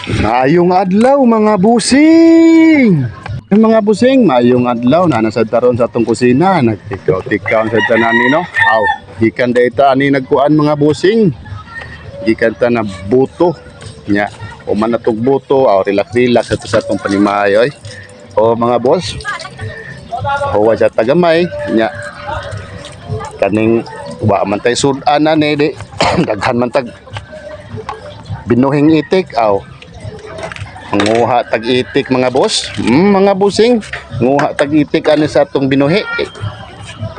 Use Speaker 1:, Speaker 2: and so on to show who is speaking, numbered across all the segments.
Speaker 1: Maayong adlaw mga busing. Mga busing, maayong adlaw na nasa taron sa atong kusina. Nagtikaw-tikaw sa tanan ni no. Aw, gikan data ani nagkuan mga busing. Gikan ta na buto nya. O man natog buto, aw relax-relax sa atong panimayoy. O mga boss. Huwa sa tagamay nya. Kaning wa man tay sudan ani di. Daghan man tag binuhing itik aw. Nguha tag-itik mga boss. Mga busing, nguha tag-itik ani sa atong binuhi.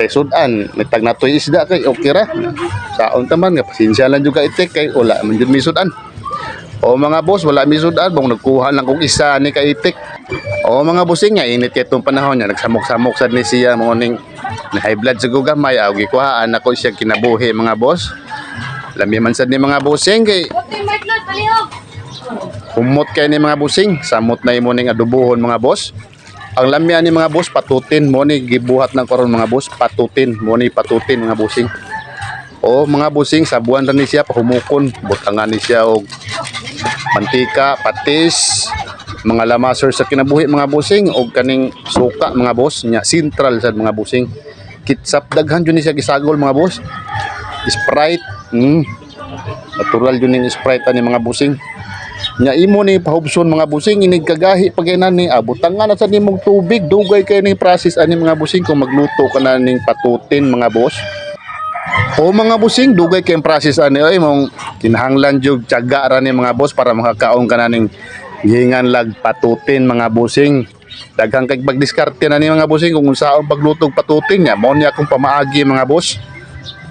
Speaker 1: Kay sudan, nagtag natoy isda kay okay ra. Saon taman nga pasensya lang jud ka itik kay wala man jud mi sudan. O mga boss, wala mi sudan bang nagkuha lang kog isa ni ka itik. O mga busing nga init kay itong panahon niya nagsamok-samok sad ni siya mo ning high blood sa gugamay aw gikuhaan ako siya kinabuhi mga boss. Lami man sad ni mga busing kay humot kay ni mga busing, samot na imo ning adubohon mga boss. Ang lamya ni mga boss patutin mo ni gibuhat ng karon mga boss, patutin mo ni patutin mga busing. O mga busing sabuan ra ni siya pahumukon, butangan ni siya og mantika, patis, mga lamasor sa kinabuhi mga busing og kaning suka mga boss nya sentral sad mga busing. Kitsap daghan jud ni siya gisagol mga boss. Sprite, natural jud ning Sprite ani mga busing. Nya imo ni pahubson mga busing inig kagahi pagainan ni butangan na sa nimong tubig dugay kay ni process ani mga busing kung magluto ka na ning patutin mga boss. O mga busing dugay kay process ani ay mong kinahanglan jud tiyaga ra ni mga boss para makakaon ka na ning gihingan lag patutin mga busing. Daghang kay magdiskarte na ni mga busing kung unsaon pagluto og patutin nya mao niya akong pamaagi mga boss.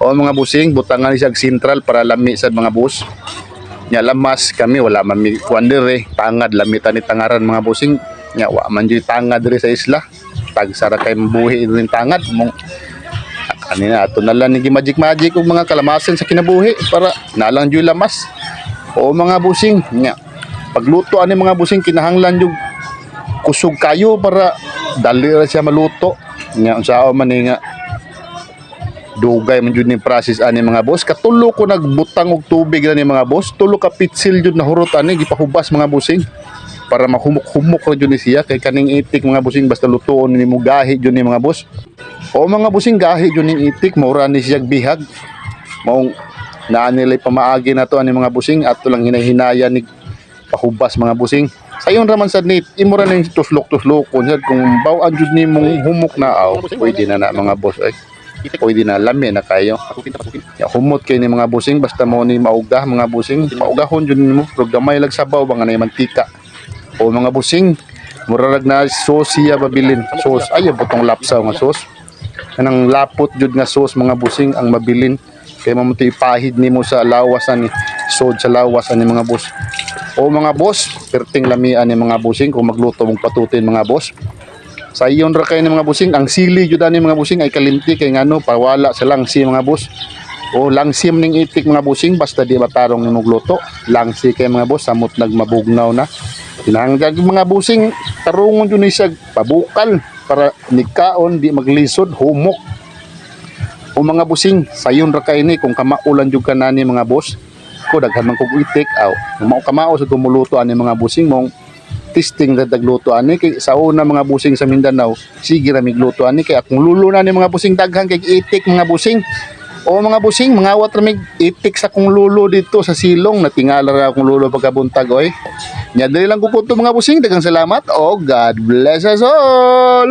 Speaker 1: O mga busing butangan ni siya sentral para lami sad mga boss. Nya lamas kami wala man mi kuan dire tangad lamitan ni tangaran mga busing nya wa man jud tangad dire sa isla tag sara kay mabuhi rin tangad mong kanina ato na lang ni magic og mga kalamasan sa kinabuhi para nalang jud lamas. O mga busing nya pagluto ani mga busing kinahanglan jud kusog kayo para dali ra siya maluto nya unsaon man ni nga dugay man jud ni process ani mga boss. Katulo ko nagbutang og tubig na ni mga boss, tulo ka pitsil jud nahurot ani gipahubas mga busing para mahumok-humok ra jud ni siya kay kaning itik mga busing basta lutuon nimo gahi jud ni mga boss. O mga busing gahi jud ning itik maura ni siya bihag maong naa nilay pamaagi na to ani mga busing ato lang hinahinaya ni pahubas mga busing. Sayon raman sad ni imo ra ning tuslok-tuslokon sad kung baw jud nimong humok na aw pwede na mga boss ay pwede na lami na kayo. Ya humot kay ni mga busing basta mo ni mauga mga busing maugahon jud nimo pero gamay lag sabaw bang anay mantika. O mga busing murarag na sauce siya babilin sauce ay butong lapsaw nga sauce kanang lapot jud nga sauce mga busing ang mabilin kay mamuti ipahid nimo sa lawas ani sod sa lawas ani mga boss. O mga boss perting lamian ni mga busing kung magluto mong patutin mga boss. Sa iyon ra kay ni mga busing ang sili jud ani mga busing ay kalimti kay ngano pawala sa langsi mga boss. O langsim ning itik mga busing basta di matarong nimo gluto langsi kay mga boss samot nagmabugnaw na. Kinahanglan mga busing tarungon jud ni siya pabukal para nikaon di maglisod humok. O mga busing sayon ra kay ni kung kamaulan jud kanani mga boss ko daghan man kog itik aw mao kamao sa tumuluto ani mga busing mong testing na dagluto ani kay sa una mga busing sa Mindanao sige ra migluto ani kay akong lulo na ni mga busing daghan kay itik mga busing. O mga busing mangawat ra mig itik sa kong lulo dito sa silong natingala ra akong lulo pagkabuntag oy nya dili lang ko po mga busing daghang salamat o God bless us all.